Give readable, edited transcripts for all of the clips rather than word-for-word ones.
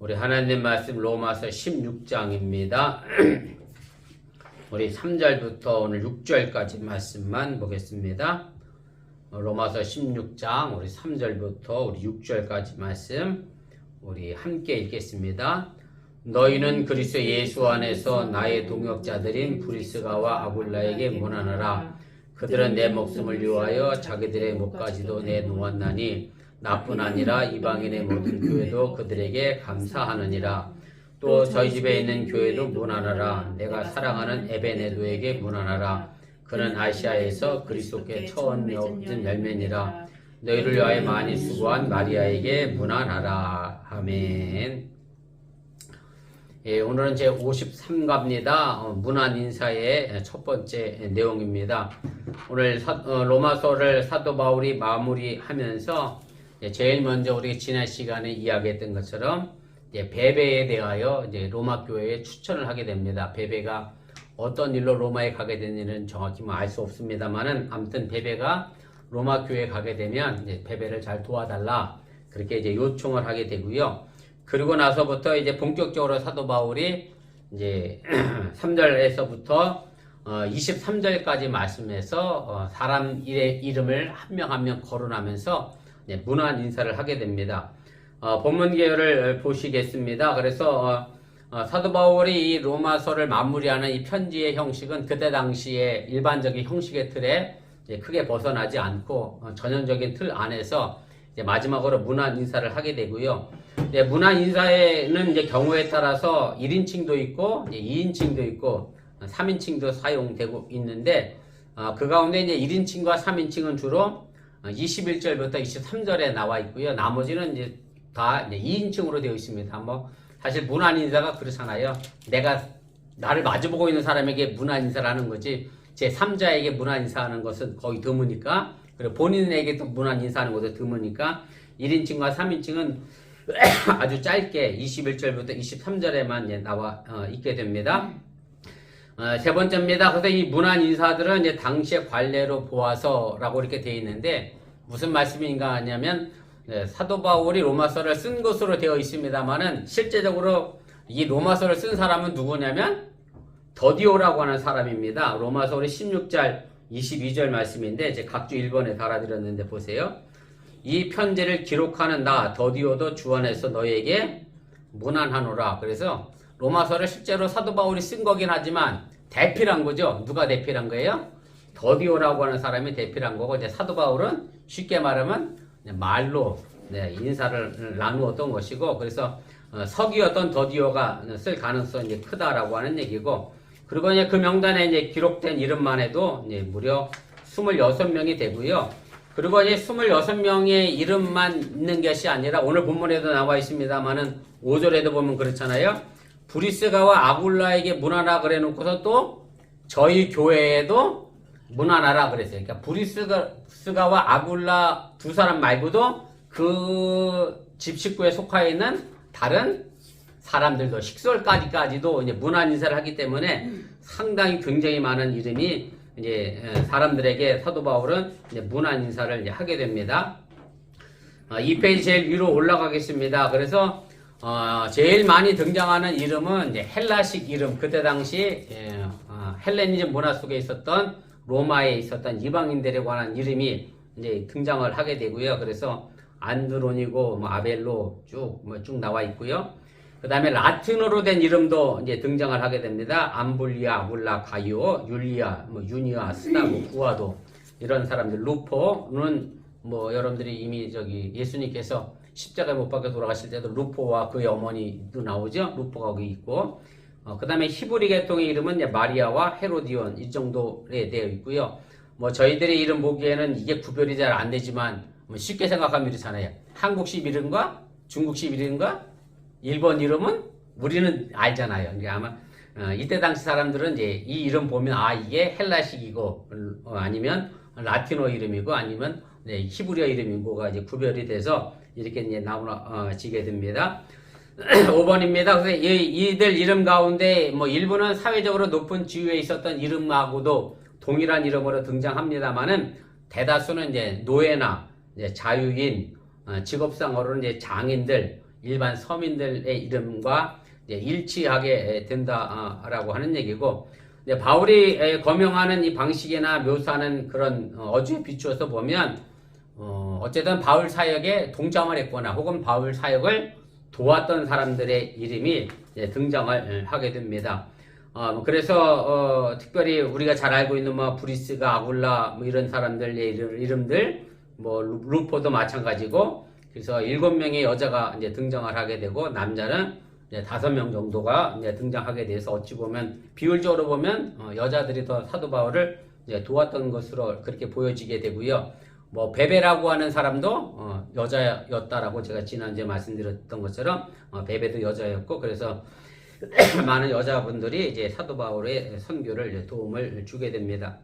우리 하나님 말씀 로마서 16장입니다. 우리 3절부터 오늘 6절까지 말씀만 보겠습니다. 로마서 16장 우리 3절부터 우리 6절까지 말씀 우리 함께 읽겠습니다. 너희는 그리스도 예수 안에서 나의 동역자들인 브리스가와 아굴라에게 문안하라. 그들은 내 목숨을 위하여 자기들의 목까지도 내놓았나니 나뿐 아니라 이방인의 모든 교회도 그들에게 감사하느니라. 또 저희 집에 있는 교회도 문안하라. 내가 사랑하는 에베네도에게 문안하라. 그는 아시아에서 그리스도께 처음 맺은 열매니라. 너희를 위하여 많이 수고한 마리아에게 문안하라. 아멘. 예, 오늘은 제 53가입니다. 문안 인사의 첫 번째 내용입니다. 오늘 로마서를 사도 바울이 마무리하면서 제일 먼저 우리 지난 시간에 이야기했던 것처럼 베베에 대하여 로마 교회에 추천을 하게 됩니다. 베베가 어떤 일로 로마에 가게 되는지는 정확히 알 수 없습니다만은 아무튼 베베가 로마 교회에 가게 되면 베베를 잘 도와달라 그렇게 요청을 하게 되고요. 그리고 나서부터 본격적으로 사도 바울이 3절에서부터 23절까지 말씀해서 사람 이름을 한 명 한 명 거론하면서 문안 인사를 하게 됩니다. 본문 계열을 보시겠습니다. 그래서 사도 바울이 이 로마서를 마무리하는 이 편지의 형식은 그때 당시의 일반적인 형식의 틀에 크게 벗어나지 않고 전형적인 틀 안에서 마지막으로 문안 인사를 하게 되고요. 문안 인사에는 경우에 따라서 1인칭도 있고 2인칭도 있고 3인칭도 사용되고 있는데 그 가운데 1인칭과 3인칭은 주로 21절부터 23절에 나와 있고요. 나머지는 다 2인칭으로 되어 있습니다. 사실 문안 인사가 그렇잖아요. 내가 나를 마주보고 있는 사람에게 문안 인사를 하는 거지 제 3자에게 문안 인사하는 것은 거의 드무니까, 그리고 본인에게 또 문안 인사하는 것도 드무니까 1인칭과 3인칭은 아주 짧게 21절부터 23절에만 나와 있게 됩니다. 세 번째입니다. 그래서 이 문안 인사들은 당시의 관례로 보아서라고 이렇게 되어 있는데 무슨 말씀인가 하냐면 사도 바울이 로마서를 쓴 것으로 되어 있습니다만은 실제적으로 이 로마서를 쓴 사람은 누구냐면 더디오라고 하는 사람입니다. 로마서 우리 16절 22절 말씀인데 각주 1번에 달아드렸는데 보세요. 이 편지를 기록하는 나 더디오도 주 안에서 너희에게 문안하노라. 그래서 로마서를 실제로 사도 바울이 쓴 거긴 하지만 대필한 거죠. 누가 대필한 거예요? 더디오라고 하는 사람이 대필한 거고 사도 바울은 쉽게 말하면 말로 인사를 나누었던 것이고, 그래서 서기였던 더디오가 쓸 가능성이 크다라고 하는 얘기고, 그리고 그 명단에 기록된 이름만 해도 무려 26명이 되고요. 그리고 26명의 이름만 있는 것이 아니라 오늘 본문에도 나와 있습니다만은 5절에도 보면 그렇잖아요. 브리스가와 아굴라에게 문안하라 그래 놓고서 또 저희 교회에도 문안하라 그랬어요. 그러니까 브리스가와 아굴라 두 사람 말고도 그 집 식구에 속하여 있는 다른 사람들도 식솔까지도 문안 인사를 하기 때문에 상당히 굉장히 많은 이름이 사람들에게 사도 바울은 문안 인사를 하게 됩니다. 이 페이지 제일 위로 올라가겠습니다. 그래서 제일 많이 등장하는 이름은 헬라식 이름, 그때 당시 헬레니즘 문화 속에 있었던 로마에 있었던 이방인들에 관한 이름이 등장을 하게 되고요. 그래서 안드로니고, 아벨로 쭉 나와 있고요. 그 다음에 라틴어로 된 이름도 등장을 하게 됩니다. 암블리아, 아굴라, 가이오, 율리아, 유니아, 스다, 구아도 이런 사람들. 루포는 여러분들이 이미 예수님께서 십자가에 못 박혀 돌아가실 때도 루포와 그의 어머니도 나오죠. 루포가 거기 있고, 그 다음에 히브리 계통의 이름은 마리아와 헤로디온 이 정도에 되어 있고요. 저희들의 이름 보기에는 이게 구별이 잘 안 되지만 쉽게 생각하면 이렇잖아요. 한국식 이름과 중국식 이름과 일본 이름은 우리는 알잖아요. 그러니까 아마 이때 당시 사람들은 이 이름 보면 이게 헬라식이고 아니면 라틴어 이름이고 아니면 히브리어 이름이고가 구별이 돼서 이렇게 나눠지게 됩니다. 5번입니다. 그래서 이들 이름 가운데 일부는 사회적으로 높은 지위에 있었던 이름하고도 동일한 이름으로 등장합니다만은 대다수는 노예나 자유인, 직업상으로는 장인들 일반 서민들의 이름과 일치하게 된다라고 하는 얘기고, 바울이 거명하는 이 방식이나 묘사하는 그런 어조에 비추어서 보면 어쨌든 바울 사역에 동참을 했거나 혹은 바울 사역을 도왔던 사람들의 이름이 등장을 하게 됩니다. 그래서 특별히 우리가 잘 알고 있는 뭐 브리스가, 아굴라 뭐 이런 사람들의 이름들, 뭐 루포도 마찬가지고, 그래서 7명의 여자가 이제 등장을 하게 되고 남자는 이제 5명 정도가 이제 등장하게 돼서 어찌 보면 비율적으로 보면 여자들이 더 사도 바울을 이제 도왔던 것으로 그렇게 보여지게 되고요. 뭐 베베라고 하는 사람도 여자였다라고 제가 지난주에 말씀드렸던 것처럼 베베도 여자였고, 그래서 많은 여자분들이 이제 사도 바울의 선교를 이제 도움을 주게 됩니다.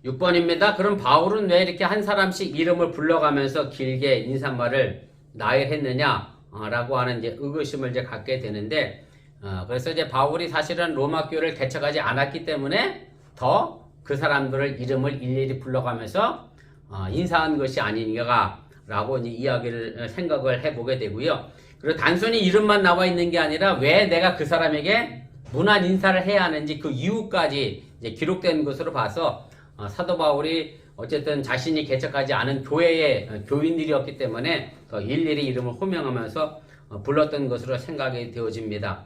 6번입니다. 그럼 바울은 왜 이렇게 한 사람씩 이름을 불러가면서 길게 인사말을 나열했느냐? 라고 하는 이제 의구심을 이제 갖게 되는데, 그래서 이제 바울이 사실은 로마 교회를 개척하지 않았기 때문에 더 그 사람들을 이름을 일일이 불러가면서 인사한 것이 아닌가라고 이제 이야기를 생각을 해보게 되고요. 그리고 단순히 이름만 나와 있는 게 아니라 왜 내가 그 사람에게 문안 인사를 해야 하는지 그 이유까지 이제 기록된 것으로 봐서 사도 바울이 어쨌든 자신이 개척하지 않은 교회의 교인들이었기 때문에 일일이 이름을 호명하면서 불렀던 것으로 생각이 되어집니다.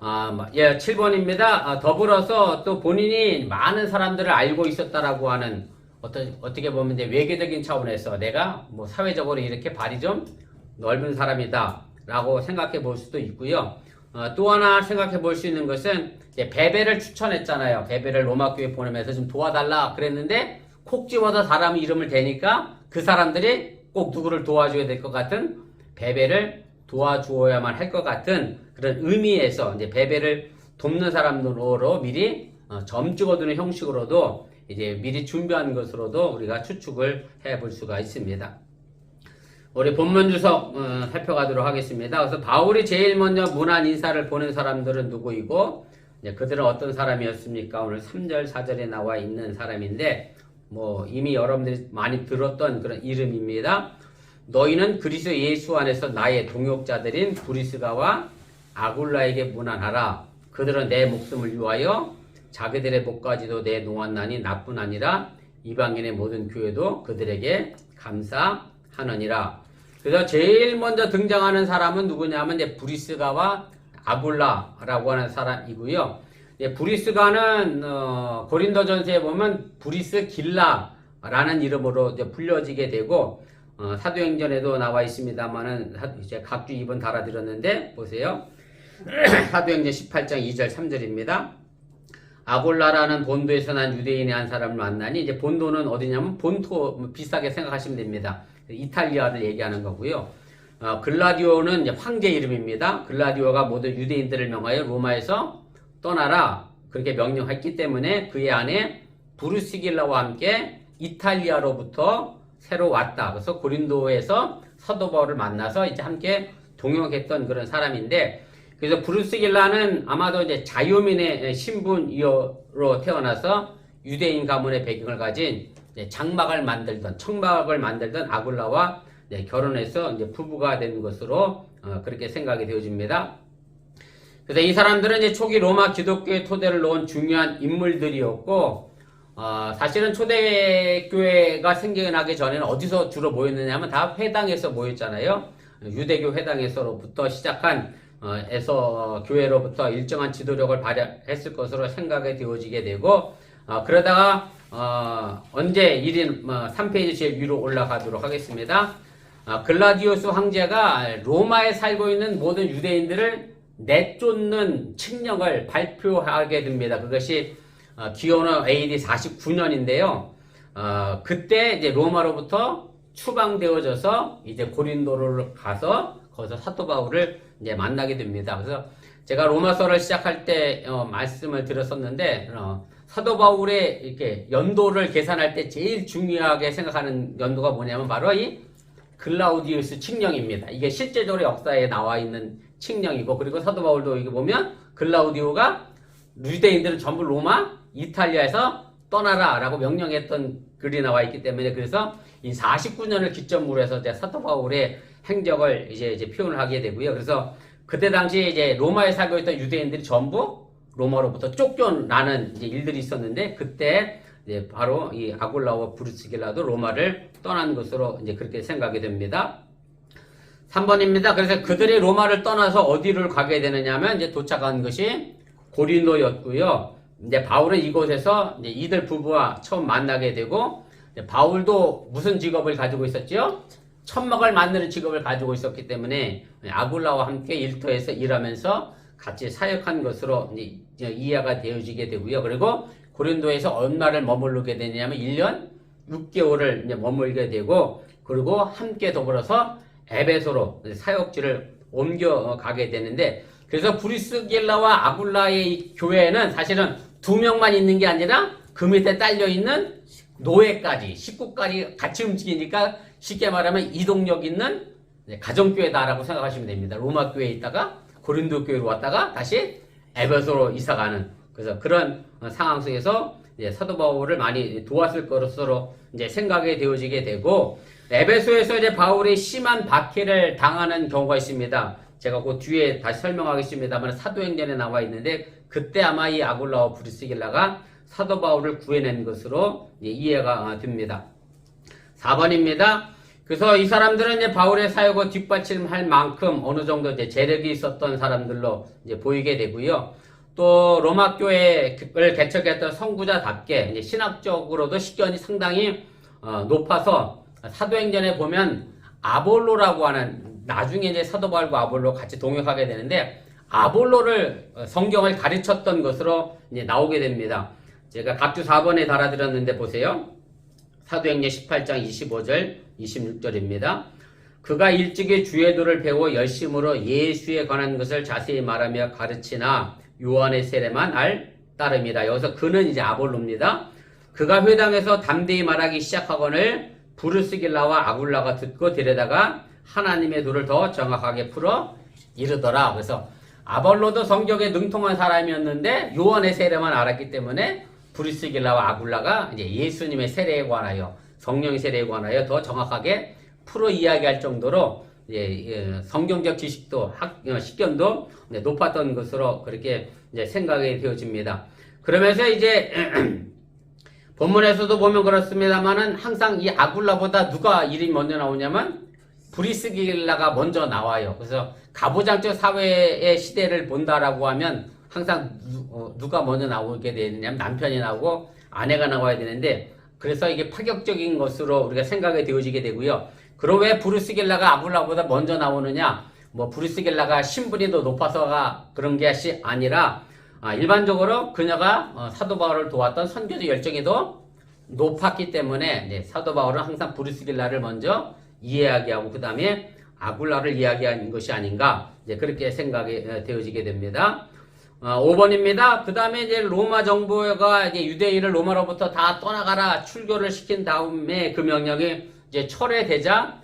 7번입니다. 더불어서 또 본인이 많은 사람들을 알고 있었다라고 하는 어떻게 보면 이제 외교적인 차원에서 내가 뭐 사회적으로 이렇게 발이 좀 넓은 사람이다 라고 생각해 볼 수도 있고요. 또 하나 생각해 볼 수 있는 것은 베베를 추천했잖아요. 베베를 로마 교회 보내면서 좀 도와달라 그랬는데 콕 집어서 사람 이름을 대니까 그 사람들이 꼭 누구를 도와줘야 될 것 같은, 베베를 도와주어야만 할 것 같은 그런 의미에서 이제 베베를 돕는 사람으로 미리 점 찍어두는 형식으로도 이제 미리 준비한 것으로도 우리가 추측을 해볼 수가 있습니다. 우리 본문 주석 살펴가도록 하겠습니다. 그래서 바울이 제일 먼저 문안 인사를 보낸 사람들은 누구이고 그들은 어떤 사람이었습니까? 오늘 3절 4절에 나와 있는 사람인데 뭐 이미 여러분들이 많이 들었던 그런 이름입니다. 너희는 그리스도 예수 안에서 나의 동역자들인 브리스가와 아굴라에게 문안하라. 그들은 내 목숨을 위하여 자기들의 목까지도 내놓았나니 나뿐 아니라 이방인의 모든 교회도 그들에게 감사하느니라. 그래서 제일 먼저 등장하는 사람은 누구냐면 이제 브리스가와 아굴라라고 하는 사람이고요. 브리스가는 고린도전서에 보면 브리스 길라라는 이름으로 이제 불려지게 되고 사도행전에도 나와 있습니다만은 이제 각주 2번 달아드렸는데 보세요. 사도행전 18장 2절 3절입니다. 아골라라는 본도에서 난 유대인의 한 사람을 만나니, 이제 본도는 어디냐면 본토 비슷하게 생각하시면 됩니다. 이탈리아를 얘기하는 거고요. 글라디오는 이제 황제 이름입니다. 글라디오가 모든 유대인들을 명하여 로마에서 떠나라 그렇게 명령했기 때문에 그의 아내 브루시길라와 함께 이탈리아로부터 새로 왔다. 그래서 고린도에서 사도 바울을 만나서 이제 함께 동역했던 그런 사람인데, 그래서 브루스길라는 아마도 이제 자유민의 신분으로 태어나서 유대인 가문의 배경을 가진 장막을 만들던, 청막을 만들던 아굴라와 결혼해서 이제 부부가 된 것으로 그렇게 생각이 되어집니다. 그래서 이 사람들은 이제 초기 로마 기독교의 토대를 놓은 중요한 인물들이었고, 사실은 초대교회가 생겨나기 전에는 어디서 주로 모였느냐 하면 다 회당에서 모였잖아요. 유대교 회당에서로부터 시작한 교회로부터 일정한 지도력을 발휘했을 것으로 생각이 되어지게 되고, 그러다가 언제 3페이지 제일 위로 올라가도록 하겠습니다. 글라디오스 황제가 로마에 살고 있는 모든 유대인들을 내쫓는 칙령을 발표하게 됩니다. 그것이 기원후 AD 49년인데요. 그때 이제 로마로부터 추방되어져서 이제 고린도를 가서 거기서 사도 바울을 이제 만나게 됩니다. 그래서 제가 로마서를 시작할 때 말씀을 드렸었는데, 사도 바울의 이렇게 연도를 계산할 때 제일 중요하게 생각하는 연도가 뭐냐면 바로 이 글라우디우스 칙령입니다. 이게 실제적으로 역사에 나와 있는 칙령이고, 그리고 사도 바울도 이게 보면 글라우디오가 유대인들은 전부 로마, 이탈리아에서 떠나라 라고 명령했던 글이 나와 있기 때문에 그래서 이 49년을 기점으로 해서 이제 사도 바울의 행적을 이제 표현을 하게 되고요. 그래서 그때 당시에 이제 로마에 살고 있던 유대인들이 전부 로마로부터 쫓겨나는 이제 일들이 있었는데 그때 이제 바로 이 아굴라와 브리스길라도 로마를 떠난 것으로 이제 그렇게 생각이 됩니다. 3번입니다. 그래서 그들이 로마를 떠나서 어디를 가게 되느냐면 이제 도착한 것이 고린도였고요. 이제 바울은 이곳에서 이제 이들 부부와 처음 만나게 되고 바울도 무슨 직업을 가지고 있었죠? 천막을 만드는 직업을 가지고 있었기 때문에 아굴라와 함께 일터에서 일하면서 같이 사역한 것으로 이제 이해가 되어지게 되고요. 그리고 고린도에서 얼마를 머무르게 되냐면 1년 6개월을 이제 머물게 되고 그리고 함께 더불어서 에베소로 사역지를 옮겨가게 되는데 그래서 브리스길라와 아굴라의 이 교회는 사실은 2명만 있는 게 아니라 그 밑에 딸려있는 노예까지 식구까지 같이 움직이니까 쉽게 말하면 이동력 있는 가정교회다라고 생각하시면 됩니다. 로마 교회에 있다가 고린도 교회로 왔다가 다시 에베소로 이사가는 그래서 그런 상황 속에서 이제 사도 바울을 많이 도왔을 것으로 이제 생각이 되어지게 되고 에베소에서 이제 바울이 심한 박해를 당하는 경우가 있습니다. 제가 그 뒤에 다시 설명하겠습니다만 사도행전에 나와 있는데 그때 아마 이 아굴라와 브리스길라가 사도 바울을 구해낸 것으로 이해가 됩니다. 4번입니다. 그래서 이 사람들은 이제 바울의 사역을 뒷받침할 만큼 어느 정도 이제 재력이 있었던 사람들로 이제 보이게 되고요. 또 로마 교회를 개척했던 선구자답게 이제 신학적으로도 식견이 상당히 높아서 사도행전에 보면 아볼로라고 하는 나중에 이제 사도 바울과 아볼로 같이 동역하게 되는데 아볼로를 성경을 가르쳤던 것으로 이제 나오게 됩니다. 제가 각주 4번에 달아드렸는데 보세요. 사도행전 18장 25절 26절입니다. 그가 일찍이 주의 도를 배워 열심으로 예수에 관한 것을 자세히 말하며 가르치나 요한의 세례만 알 따름이다. 여기서 그는 이제 아볼로입니다. 그가 회당에서 담대히 말하기 시작하거늘 브루스길라와 아굴라가 듣고 데려다가 하나님의 도를 더 정확하게 풀어 이르더라. 그래서 아볼로도 성경에 능통한 사람이었는데 요한의 세례만 알았기 때문에 브루스길라와 아굴라가 이제 예수님의 세례에 관하여 성령의 세례에 관하여 더 정확하게 풀어 이야기할 정도로 성경적 지식도 식견도 높았던 것으로 그렇게 이제 생각이 되어집니다. 그러면서 이제 본문에서도 보면 그렇습니다만은 항상 이 아굴라보다 누가 이름이 먼저 나오냐면 브리스길라가 먼저 나와요. 그래서 가부장적 사회의 시대를 본다라고 하면 항상 누가 먼저 나오게 되느냐면 남편이 나오고 아내가 나와야 되는데 그래서 이게 파격적인 것으로 우리가 생각이 되어지게 되고요. 그럼 왜 브루스길라가 아굴라보다 먼저 나오느냐? 뭐 브루스길라가 신분이 더 높아서가 그런 게 아니라 일반적으로 그녀가 사도 바울을 도왔던 선교적 열정이 더 높았기 때문에 사도 바울은 항상 브루스길라를 먼저 이야기하고 그 다음에 아굴라를 이야기한 것이 아닌가 그렇게 생각이 되어지게 됩니다. 5번입니다. 그 다음에 이제 로마 정부가 이제 유대인을 로마로부터 다 떠나가라 출교를 시킨 다음에 그 명령이 이제 철회되자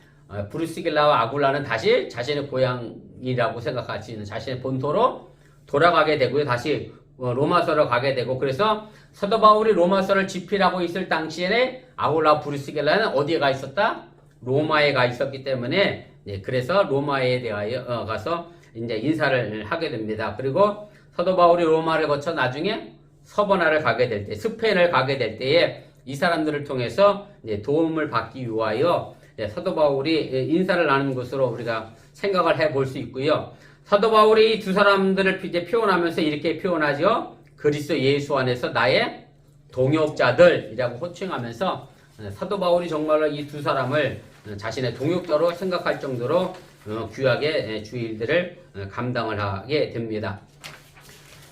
브루스길라와 아굴라는 다시 자신의 고향이라고 생각하시는 자신의 본토로 돌아가게 되고요. 다시 로마서로 가게 되고 그래서 사도 바울이 로마서를 집필하고 있을 당시에 아굴라 브루스길라는 어디에 가 있었다? 로마에 가 있었기 때문에 그래서 로마에 대하여 가서 이제 인사를 하게 됩니다. 그리고 사도 바울이 로마를 거쳐 나중에 서버나를 가게 될 때, 스페인을 가게 될 때에 이 사람들을 통해서 이제 도움을 받기 위하여 사도 바울이 인사를 나눈 것으로 우리가 생각을 해볼 수 있고요. 사도 바울이 이 두 사람들을 이제 표현하면서 이렇게 표현하죠. 그리스도 예수 안에서 나의 동역자들이라고 호칭하면서 사도 바울이 정말로 이 두 사람을 자신의 동역자로 생각할 정도로 귀하게 주의 일들을 감당을 하게 됩니다.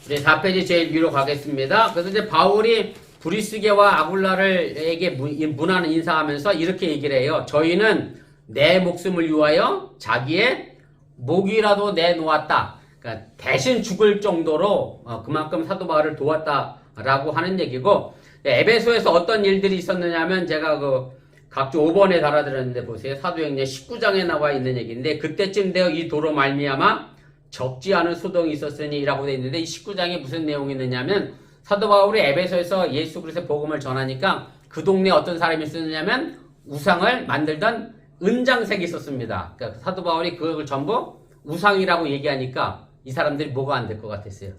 이제 4페이지 제일 위로 가겠습니다. 그래서 이제 바울이 브리스게와 아굴라를에게 문안 인사하면서 이렇게 얘기를 해요. 저희는 내 목숨을 위하여 자기의 목이라도 내놓았다. 그러니까 대신 죽을 정도로 그만큼 사도 바울을 도왔다라고 하는 얘기고 에베소에서 어떤 일들이 있었느냐면 제가 그 각주 5번에 달아드렸는데 보세요. 사도행전 19장에 나와 있는 얘기인데 그때쯤 되어 이 도로 말미암아 적지 않은 소동이 있었으니 라고 되어 있는데 이 19장에 무슨 내용이 있느냐면 사도 바울이 에베소에서 예수 그리스도의 복음을 전하니까 그 동네에 어떤 사람이 쓰느냐면 우상을 만들던 은장색이 있었습니다. 그러니까 사도 바울이 그걸 전부 우상이라고 얘기하니까 이 사람들이 뭐가 안 될 것 같았어요?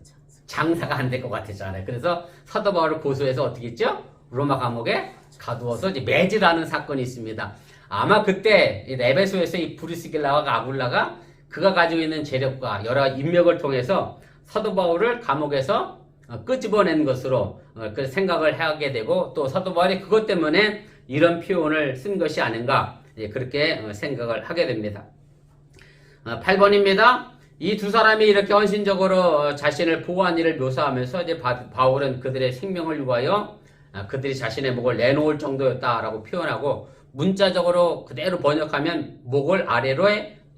장사가 안 될 것 같았잖아요. 그래서 사도 바울을 고소해서 어떻게 했죠? 로마 감옥에 가두어서 이제 매질하는 사건이 있습니다. 아마 그때 에베소에서 이 브리스길라와 아굴라가 그가 가지고 있는 재력과 여러 인맥을 통해서 사도 바울을 감옥에서 끄집어낸 것으로 그 생각을 하게 되고, 또 사도 바울이 그것 때문에 이런 표현을 쓴 것이 아닌가, 그렇게 생각을 하게 됩니다. 8번입니다. 이 두 사람이 이렇게 헌신적으로 자신을 보호한 일을 묘사하면서 이제 바울은 그들의 생명을 위하여 그들이 자신의 목을 내놓을 정도였다라고 표현하고, 문자적으로 그대로 번역하면 목을 아래로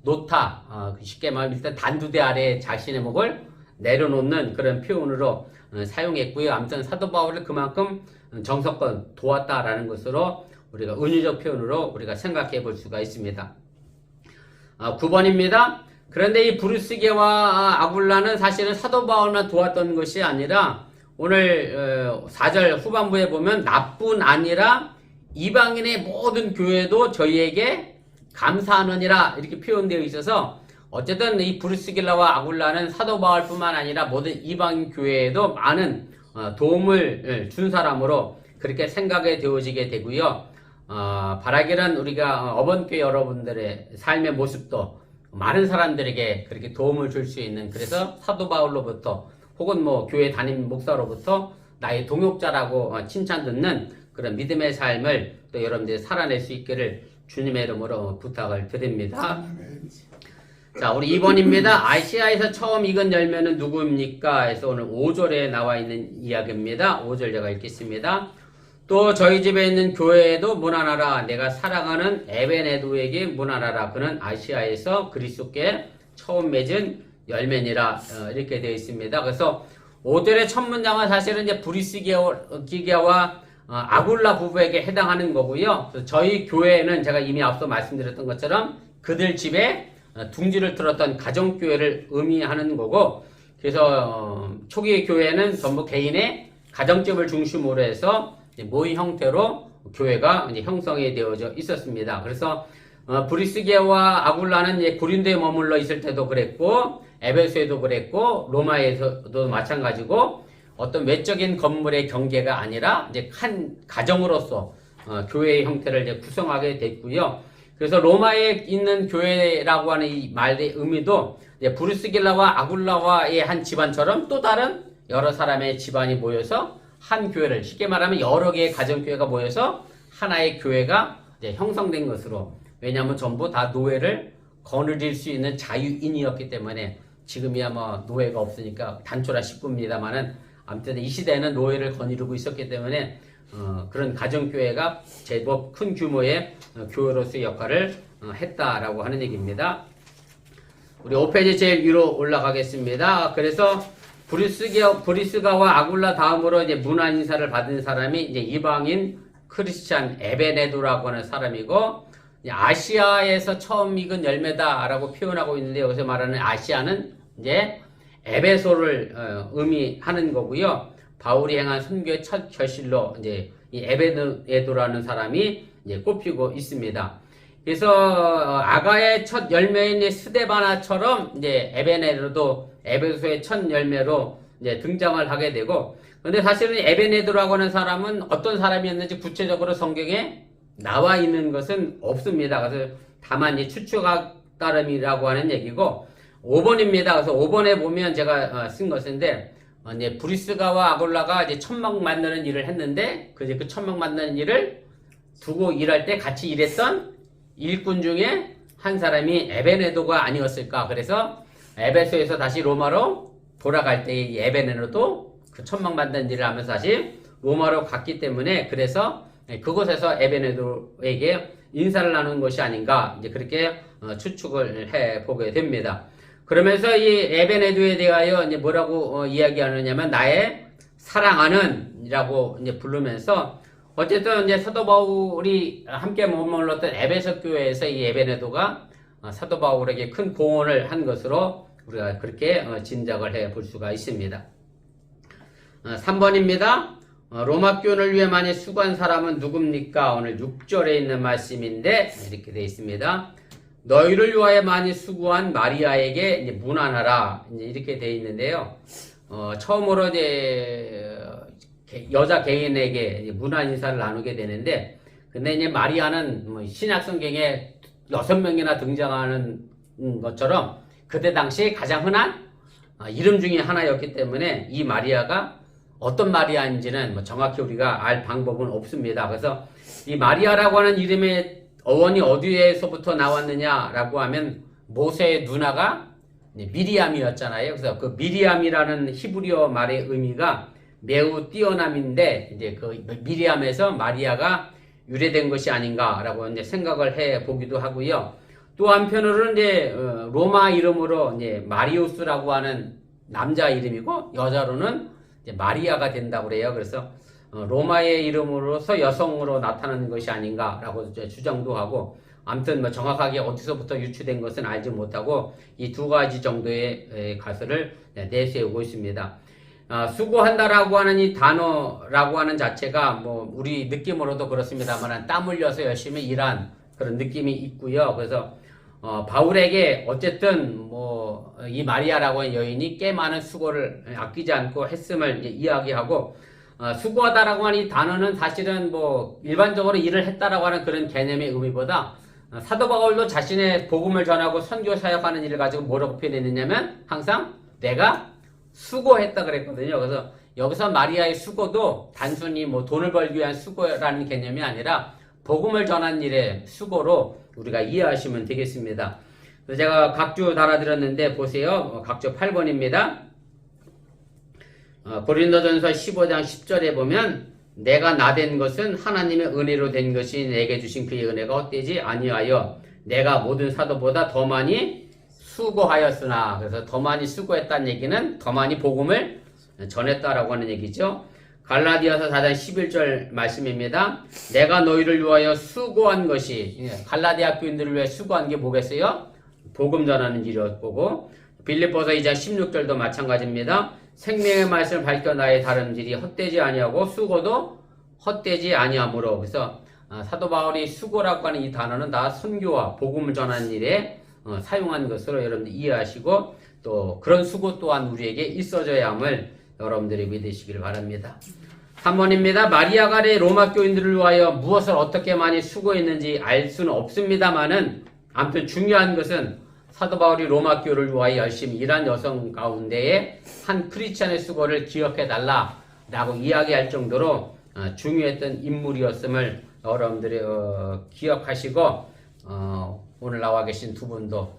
놓다, 쉽게 말하면 일단 단두대 아래에 자신의 목을 내려놓는 그런 표현으로 사용했고요. 아무튼 사도 바울을 그만큼 정성껏 도왔다라는 것으로 우리가 은유적 표현으로 우리가 생각해 볼 수가 있습니다. 9번입니다. 그런데 이 브루스게와 아굴라는 사실은 사도 바울만 도왔던 것이 아니라 오늘 4절 후반부에 보면 나뿐 아니라 이방인의 모든 교회도 저희에게 감사하느니라 이렇게 표현되어 있어서, 어쨌든 이 브루스길라와 아굴라는 사도 바울뿐만 아니라 모든 이방인 교회에도 많은 도움을 준 사람으로 그렇게 생각이 되어지게 되고요. 바라기는 우리가 어번교회 여러분들의 삶의 모습도 많은 사람들에게 그렇게 도움을 줄 수 있는, 그래서 사도 바울로부터 혹은 뭐 교회 담임 목사로부터 나의 동역자라고 칭찬 듣는 그런 믿음의 삶을 또 여러분들이 살아낼 수 있기를 주님의 이름으로 부탁을 드립니다. 자, 우리 2번입니다. 아시아에서 처음 익은 열매는 누구입니까? 해서 오늘 5절에 나와 있는 이야기입니다. 5절 제가 읽겠습니다. 또 저희 집에 있는 교회에도 문안하라. 내가 사랑하는 에베네도에게 문안하라. 그는 아시아에서 그리스도께 처음 맺은 열매니라. 이렇게 되어 있습니다. 그래서 5절의 첫 문장은 사실은 이제 브리스기아와 아굴라 부부에게 해당하는 거고요. 저희 교회는 제가 이미 앞서 말씀드렸던 것처럼 그들 집에 둥지를 틀었던 가정교회를 의미하는 거고, 그래서 초기의 교회는 전부 개인의 가정집을 중심으로 해서 모임 형태로 교회가 이제 형성이 되어져 있었습니다. 그래서 브리스게와 아굴라는 이제 고린도에 머물러 있을 때도 그랬고, 에베소에도 그랬고, 로마에서도 마찬가지고, 어떤 외적인 건물의 경계가 아니라 이제 한 가정으로서 교회의 형태를 이제 구성하게 됐고요. 그래서 로마에 있는 교회라고 하는 이 말의 의미도 이제 브루스길라와 아굴라와의 한 집안처럼 또 다른 여러 사람의 집안이 모여서 한 교회를, 쉽게 말하면 여러 개의 가정교회가 모여서 하나의 교회가 이제 형성된 것으로, 왜냐하면 전부 다 노예를 거느릴 수 있는 자유인이었기 때문에, 지금이야 뭐 노예가 없으니까 단초라 싶습니다만은 아무튼 이 시대에는 노예를 거느리고 있었기 때문에 그런 가정교회가 제법 큰 규모의 교회로서의 역할을 했다라고 하는 얘기입니다. 우리 5페이지 제일 위로 올라가겠습니다. 그래서 브리스가와 아굴라 다음으로 이제 문안 인사를 받은 사람이 이제 이방인 크리스찬 에베네도라고 하는 사람이고, 아시아에서 처음 익은 열매다라고 표현하고 있는데, 여기서 말하는 아시아는 이제 에베소를 의미하는 거고요. 바울이 행한 선교의 첫 결실로 이제 이 에베네도라는 사람이 이제 꼽히고 있습니다. 그래서 아가의 첫 열매인 스데바나처럼 이제 에베네도도 에베소의 첫 열매로 이제 등장을 하게 되고, 근데 사실은 에베네도라고 하는 사람은 어떤 사람이었는지 구체적으로 성경에 나와 있는 것은 없습니다. 그래서 다만 이 추측학 따름이라고 하는 얘기고, 5번입니다. 그래서 5번에 보면 제가 쓴 것인데, 이제 브리스가와 아굴라가 이제 천막 만드는 일을 했는데, 그 천막 만드는 일을 두고 일할 때 같이 일했던 일꾼 중에 한 사람이 에베네도가 아니었을까. 그래서 에베소에서 다시 로마로 돌아갈 때 이 에베네도도 그 천막 만드는 일을 하면서 다시 로마로 갔기 때문에, 그래서 그곳에서 에베네도에게 인사를 나눈 것이 아닌가, 이제 그렇게 추측을 해 보게 됩니다. 그러면서 이 에베네도에 대하여 이제 뭐라고 이야기하느냐면 나의 사랑하는 이라고 이제 부르면서, 어쨌든 이제 사도 바울이 함께 머물렀던 에베소 교회에서 이 에베네도가 사도 바울에게 큰 공헌을 한 것으로 우리가 그렇게 짐작을 해 볼 수가 있습니다. 3번입니다. 로마 교훈을 위해 많이 수고한 사람은 누굽니까? 오늘 6절에 있는 말씀인데 이렇게 되어 있습니다. 너희를 위하여 많이 수고한 마리아에게 이제 문안하라. 이제 이렇게 되어 있는데요. 처음으로 이제 여자 개인에게 이제 문안 인사를 나누게 되는데, 근데 이제 마리아는 뭐 신약 성경에 6명이나 등장하는 것처럼 그때 당시 가장 흔한 이름 중에 하나였기 때문에 이 마리아가 어떤 마리아인지는 뭐 정확히 우리가 알 방법은 없습니다. 그래서 이 마리아라고 하는 이름의 어원이 어디에서부터 나왔느냐라고 하면 모세의 누나가 미리암이었잖아요. 그래서 그 미리암이라는 히브리어 말의 의미가 매우 뛰어남인데, 이제 그 미리암에서 마리아가 유래된 것이 아닌가라고 이제 생각을 해 보기도 하고요. 또 한편으로는 이제 로마 이름으로 이제 마리우스라고 하는 남자 이름이고 여자로는 이제 마리아가 된다고 그래요. 그래서 로마의 이름으로서 여성으로 나타나는 것이 아닌가라고 주장도 하고, 아무튼 뭐 정확하게 어디서부터 유추된 것은 알지 못하고 이 두 가지 정도의 가설을 내세우고 있습니다. 수고한다라고 하는 이 단어라고 하는 자체가 뭐 우리 느낌으로도 그렇습니다만 땀 흘려서 열심히 일한 그런 느낌이 있고요. 그래서 바울에게 어쨌든 뭐 이 마리아라고 하는 여인이 꽤 많은 수고를 아끼지 않고 했음을 이야기하고, 수고하다라고 하는 이 단어는 사실은 뭐 일반적으로 일을 했다라고 하는 그런 개념의 의미보다 사도 바울도 자신의 복음을 전하고 선교 사역하는 일을 가지고 뭐라고 표현했느냐면 항상 내가 수고했다 그랬거든요. 그래서 여기서 마리아의 수고도 단순히 뭐 돈을 벌기 위한 수고라는 개념이 아니라 복음을 전한 일의 수고로 우리가 이해하시면 되겠습니다. 제가 각주 달아드렸는데 보세요. 각주 8번입니다. 고린도전서 15장 10절에 보면 내가 나된 것은 하나님의 은혜로 된 것이 내게 주신 그의 은혜가 헛되지 아니하여 내가 모든 사도보다 더 많이 수고하였으나, 그래서 더 많이 수고했다는 얘기는 더 많이 복음을 전했다라고 하는 얘기죠. 갈라디아서 4장 11절 말씀입니다. 내가 너희를 위하여 수고한 것이, 갈라디아 교인들을 위해 수고한 게 뭐겠어요? 복음 전하는 일이었고, 빌립보서 2장 16절도 마찬가지입니다. 생명의 말씀을 밝혀 나의 다름질이 헛되지 아니하고 수고도 헛되지 아니하므로. 그래서 사도 바울이 수고라고 하는 이 단어는 다 선교와 복음을 전하는 일에 사용한 것으로 여러분들 이해하시고, 또 그런 수고 또한 우리에게 있어져야 함을 여러분들이 믿으시길 바랍니다. 3번입니다. 마리아가 로마 교인들을 위하여 무엇을 어떻게 많이 수고했는지 알 수는 없습니다만은, 아무튼 중요한 것은 사도 바울이 로마 교회를 위하여 열심히 일한 여성 가운데에 한 크리스찬의 수고를 기억해 달라라고 이야기할 정도로 중요했던 인물이었음을 여러분들이 기억하시고, 오늘 나와 계신 두 분도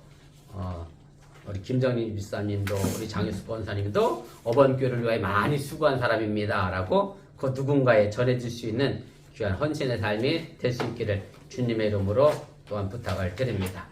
우리 김정희 집사님도 우리 장유수 권사님도 어번교회를 위하여 많이 수고한 사람입니다 라고 그 누군가에 전해줄 수 있는 귀한 헌신의 삶이 될 수 있기를 주님의 이름으로 또한 부탁을 드립니다.